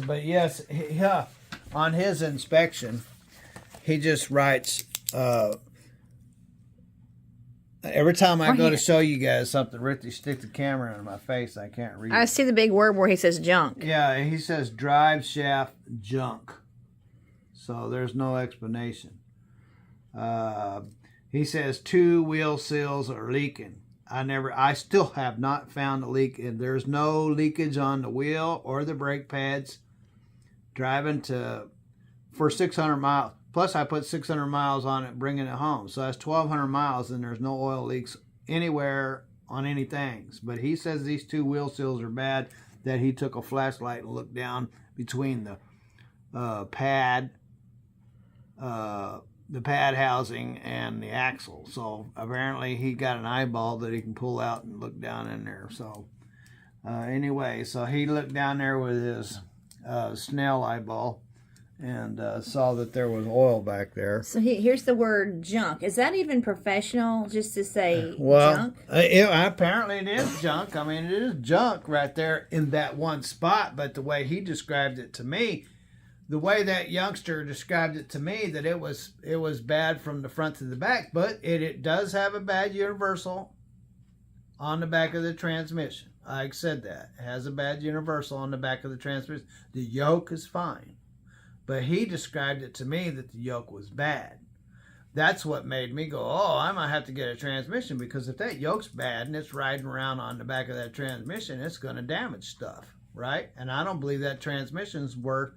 but yes, yeah, on his inspection, he just writes, every time I go to show you guys something, Ricky, stick the camera in my face. I can't read I it. see the big word where he says junk. Yeah, he says drive shaft junk. So there's no explanation. He says 2 wheel seals are leaking. I still have not found a leak, and there's no leakage on the wheel or the brake pads. Driving for 600 miles. Plus, I put 600 miles on it, bringing it home. So that's 1,200 miles, and there's no oil leaks anywhere on anything. But he says these 2 wheel seals are bad, that he took a flashlight and looked down between the pad housing and the axle. So apparently he got an eyeball that he can pull out and look down in there. So anyway, so he looked down there with his snail eyeball and saw that there was oil back there. So here's the word junk. Is that even professional, just to say junk? Apparently it is junk. I mean, it is junk right there in that one spot. But the way he described it to me, the way that youngster described it to me, that it was bad from the front to the back. But it does have a bad universal on the back of the transmission. I said that. It has a bad universal on the back of the transmission. The yoke is fine. But he described it to me that the yoke was bad. That's what made me go, oh, I might have to get a transmission, because if that yoke's bad and it's riding around on the back of that transmission, it's going to damage stuff, right? And I don't believe that transmission's worth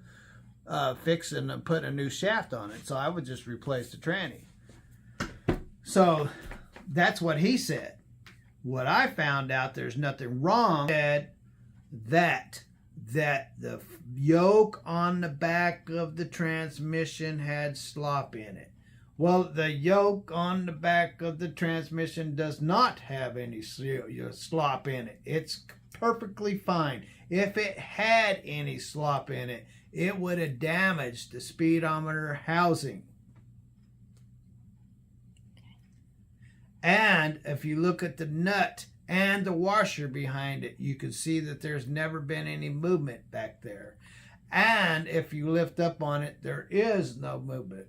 fixing and putting a new shaft on it. So I would just replace the tranny. So that's what he said. What I found out, there's nothing wrong. Said that the yoke on the back of the transmission had slop in it. Well, the yoke on the back of the transmission does not have any slop in it. It's perfectly fine. If it had any slop in it, it would have damaged the speedometer housing. And if you look at the nut and the washer behind it, you can see that there's never been any movement back there. And if you lift up on it, there is no movement.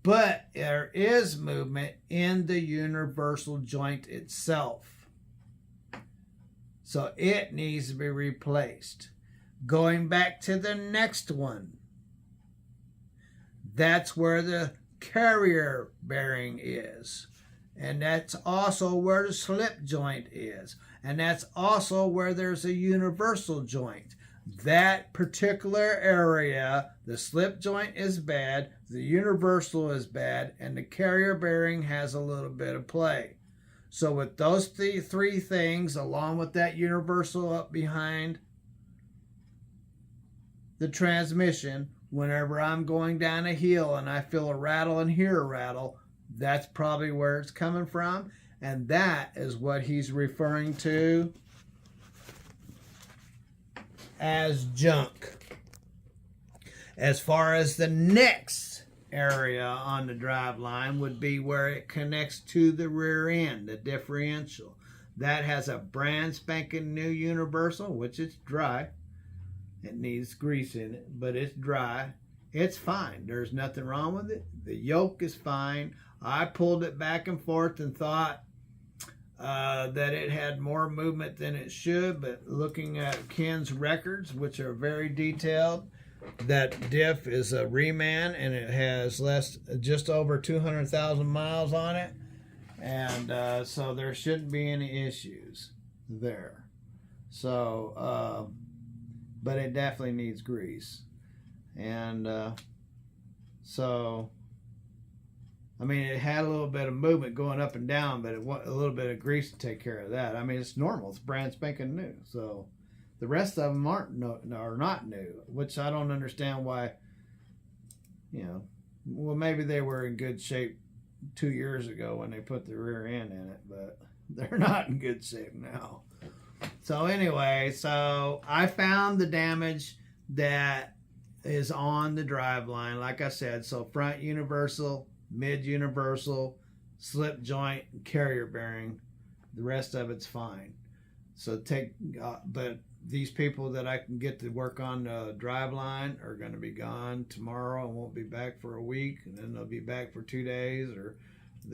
But there is movement in the universal joint itself. So it needs to be replaced. Going back to the next one, that's where the carrier bearing is. And that's also where the slip joint is. And that's also where there's a universal joint. That particular area, the slip joint is bad, the universal is bad, and the carrier bearing has a little bit of play. So with those three things, along with that universal up behind the transmission, whenever I'm going down a hill and I feel a rattle and hear a rattle, that's probably where it's coming from. And that is what he's referring to as junk. As far as the next area on the drive line would be where it connects to the rear end, the differential. That has a brand spanking new universal, which is dry. It needs grease in it, but it's dry. It's fine. There's nothing wrong with it. The yoke is fine. I pulled it back and forth and thought that it had more movement than it should, but looking at Ken's records, which are very detailed, that diff is a reman and it has just over 200,000 miles on it, and so there shouldn't be any issues there. So, but it definitely needs grease, and so. I mean, it had a little bit of movement going up and down, but it want a little bit of grease to take care of that. I mean, it's normal. It's brand spanking new. So the rest of them are not new, which I don't understand why, well, maybe they were in good shape 2 years ago when they put the rear end in it, but they're not in good shape now. So anyway, so I found the damage that is on the drive line, like I said. So front universal, mid universal, slip joint, carrier bearing. The rest of it's fine. So but these people that I can get to work on the drive line are going to be gone tomorrow and won't be back for a week, and then they'll be back for 2 days, or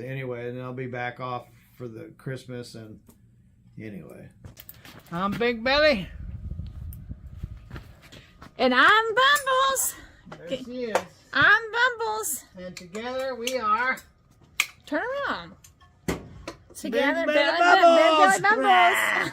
anyway, and they'll be back off for the Christmas. And anyway, I'm Big Belly, and I'm Bumbles. There she is. I'm Bumbles, and together we are. Turn around. Together, Big Belly Belly Bumbles. Bumbles.